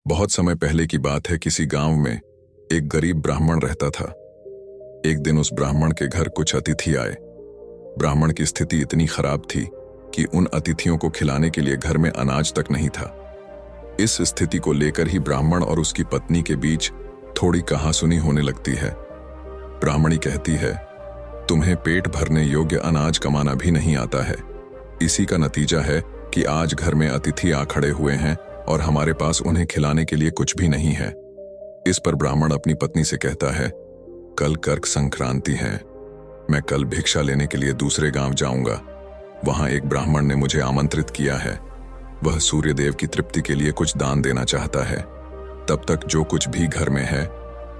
बहुत समय पहले की बात है। किसी गांव में एक गरीब ब्राह्मण रहता था। एक दिन उस ब्राह्मण के घर कुछ अतिथि आए। ब्राह्मण की स्थिति इतनी खराब थी कि उन अतिथियों को खिलाने के लिए घर में अनाज तक नहीं था। इस स्थिति को लेकर ही ब्राह्मण और उसकी पत्नी के बीच थोड़ी कहासुनी होने लगती है। ब्राह्मणी कहती है, तुम्हें पेट भरने योग्य अनाज कमाना भी नहीं आता है। इसी का नतीजा है कि आज घर में अतिथि आ खड़े हुए हैं और हमारे पास उन्हें खिलाने के लिए कुछ भी नहीं है। इस पर ब्राह्मण अपनी पत्नी से कहता है, कल कर्क संक्रांति है, मैं कल भिक्षा लेने के लिए दूसरे गांव जाऊंगा। वहां एक ब्राह्मण ने मुझे आमंत्रित किया है। वह सूर्यदेव की तृप्ति के लिए कुछ दान देना चाहता है। तब तक जो कुछ भी घर में है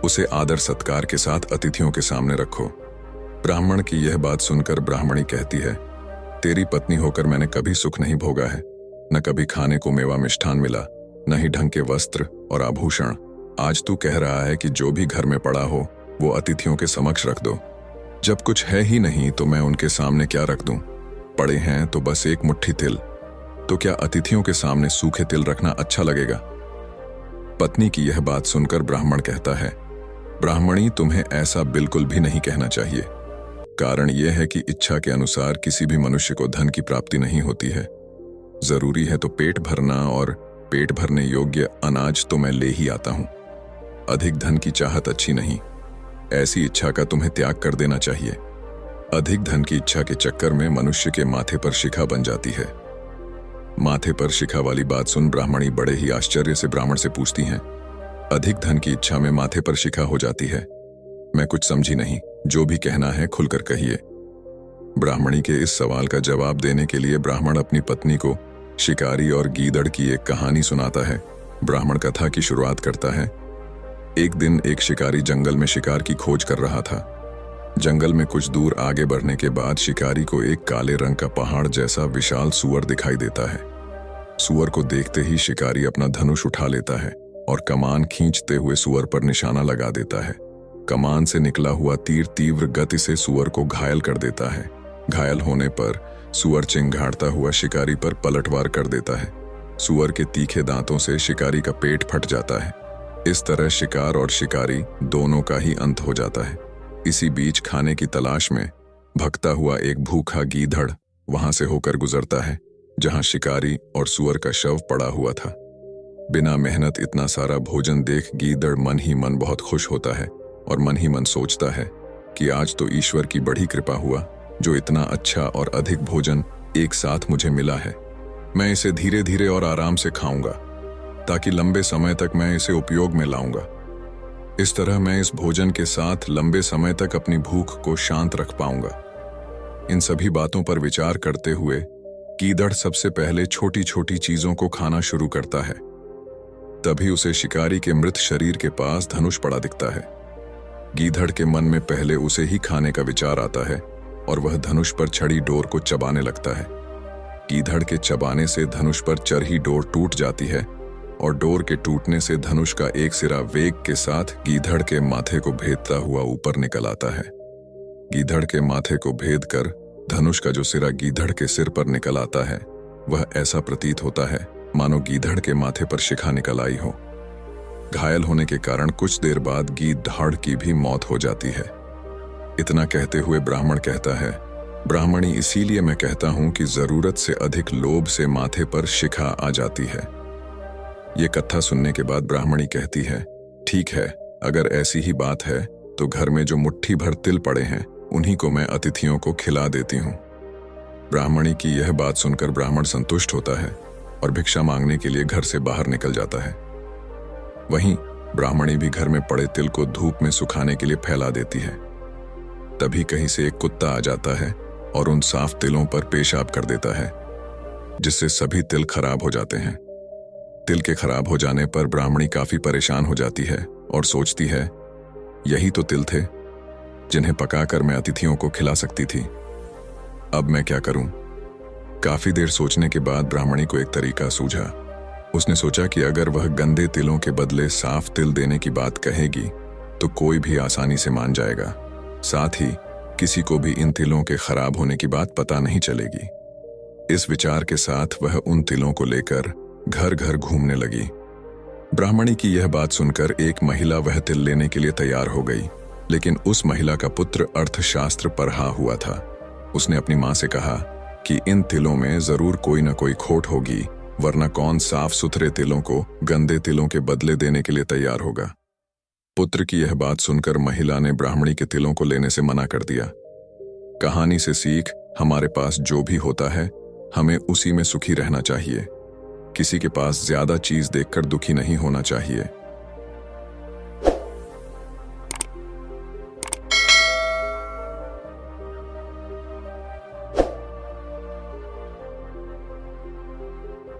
उसे आदर सत्कार के साथ अतिथियों के सामने रखो। ब्राह्मण की यह बात सुनकर ब्राह्मणी कहती है, तेरी पत्नी होकर मैंने कभी सुख नहीं भोगा है। न कभी खाने को मेवा मिष्ठान मिला, न ही ढंग के वस्त्र और आभूषण। आज तू कह रहा है कि जो भी घर में पड़ा हो वो अतिथियों के समक्ष रख दो। जब कुछ है ही नहीं तो मैं उनके सामने क्या रख दूं? पड़े हैं तो बस एक मुट्ठी तिल, तो क्या अतिथियों के सामने सूखे तिल रखना अच्छा लगेगा? पत्नी की यह बात सुनकर ब्राह्मण कहता है, ब्राह्मणी, तुम्हें ऐसा बिल्कुल भी नहीं कहना चाहिए। कारण यह है कि इच्छा के अनुसार किसी भी मनुष्य को धन की प्राप्ति नहीं होती है। जरूरी है तो पेट भरना, और पेट भरने योग्य अनाज तो मैं ले ही आता हूं। अधिक धन की चाहत अच्छी नहीं। ऐसी इच्छा का तुम्हें त्याग कर देना चाहिए। अधिक धन की इच्छा के चक्कर में मनुष्य के माथे पर शिखा बन जाती है। माथे पर शिखा वाली बात सुन ब्राह्मणी बड़े ही आश्चर्य से ब्राह्मण से पूछती हैं, अधिक धन की इच्छा में माथे पर शिखा हो जाती है? मैं कुछ समझी नहीं, जो भी कहना है खुलकर कहिए। ब्राह्मणी के इस सवाल का जवाब देने के लिए ब्राह्मण अपनी पत्नी को शिकारी और गीदड़ की एक कहानी सुनाता है। ब्राह्मण कथा की शुरुआत करता है। एक दिन एक शिकारी जंगल में शिकार की खोज कर रहा था। जंगल में कुछ दूर आगे बढ़ने के बाद शिकारी को एक काले रंग का पहाड़ जैसा विशाल सूअर दिखाई देता है। सूअर को देखते ही शिकारी अपना धनुष उठा लेता है और कमान खींचते हुए सूअर पर निशाना लगा देता है। कमान से निकला हुआ तीर तीव्र गति से सूअर को घायल कर देता है। घायल होने पर सूअर चिंघाड़ता हुआ शिकारी पर पलटवार कर देता है। सूअर के तीखे दांतों से शिकारी का पेट फट जाता है। इस तरह शिकार और शिकारी दोनों का ही अंत हो जाता है। इसी बीच खाने की तलाश में भगता हुआ एक भूखा गीदड़ वहां से होकर गुजरता है जहां शिकारी और सूअर का शव पड़ा हुआ था। बिना मेहनत इतना सारा भोजन देख गीदड़ मन ही मन बहुत खुश होता है और मन ही मन सोचता है कि आज तो ईश्वर की बड़ी कृपा हुआ जो इतना अच्छा और अधिक भोजन एक साथ मुझे मिला है। मैं इसे धीरे धीरे और आराम से खाऊंगा ताकि लंबे समय तक मैं इसे उपयोग में लाऊंगा। इस तरह मैं इस भोजन के साथ लंबे समय तक अपनी भूख को शांत रख पाऊंगा। इन सभी बातों पर विचार करते हुए गीदड़ सबसे पहले छोटी छोटी चीजों को खाना शुरू करता है। तभी उसे शिकारी के मृत शरीर के पास धनुष पड़ा दिखता है। गीदड़ के मन में पहले उसे ही खाने का विचार आता है और वह धनुष पर चढ़ी डोर को चबाने लगता है। गीदड़ के चबाने से धनुष पर चढ़ी डोर टूट जाती है और डोर के टूटने से धनुष का एक सिरा वेग के साथ गीदड़ के माथे को भेदता हुआ ऊपर निकल आता है। गीदड़ के माथे को भेद कर धनुष का जो सिरा गीदड़ के सिर पर निकल आता है वह ऐसा प्रतीत होता है मानो गीदड़ के माथे पर शिखा निकल आई हो। घायल होने के कारण कुछ देर बाद गीदड़ की भी मौत हो जाती है। इतना कहते हुए ब्राह्मण कहता है, ब्राह्मणी, इसीलिए मैं कहता हूं कि जरूरत से अधिक लोभ से माथे पर शिखा आ जाती है। ये कथा सुनने के बाद ब्राह्मणी कहती है, ठीक है, अगर ऐसी ही बात है तो घर में जो मुट्ठी भर तिल पड़े हैं उन्हीं को मैं अतिथियों को खिला देती हूँ। ब्राह्मणी की यह बात सुनकर ब्राह्मण संतुष्ट होता है और भिक्षा मांगने के लिए घर से बाहर निकल जाता है। वहीं ब्राह्मणी भी घर में पड़े तिल को धूप में सुखाने के लिए फैला देती है। तभी कहीं से एक कुत्ता आ जाता है और उन साफ तिलों पर पेशाब कर देता है, जिससे सभी तिल खराब हो जाते हैं। तिल के खराब हो जाने पर ब्राह्मणी काफी परेशान हो जाती है और सोचती है, यही तो तिल थे जिन्हें पकाकर मैं अतिथियों को खिला सकती थी। अब मैं क्या करूं? काफी देर सोचने के बाद ब्राह्मणी को एक तरीका सूझा। उसने सोचा कि अगर वह गंदे तिलों के बदले साफ तिल देने की बात कहेगी तो कोई भी आसानी से मान जाएगा। साथ ही किसी को भी इन तिलों के खराब होने की बात पता नहीं चलेगी। इस विचार के साथ वह उन तिलों को लेकर घर घर घूमने लगी। ब्राह्मणी की यह बात सुनकर एक महिला वह तिल लेने के लिए तैयार हो गई, लेकिन उस महिला का पुत्र अर्थशास्त्र पढ़ा हुआ था। उसने अपनी माँ से कहा कि इन तिलों में जरूर कोई न कोई खोट होगी, वरना कौन साफ सुथरे तिलों को गंदे तिलों के बदले देने के लिए तैयार होगा। पुत्र की यह बात सुनकर महिला ने ब्राह्मणी के तिलों को लेने से मना कर दिया। कहानी से सीख, हमारे पास जो भी होता है हमें उसी में सुखी रहना चाहिए। किसी के पास ज्यादा चीज देखकर दुखी नहीं होना चाहिए।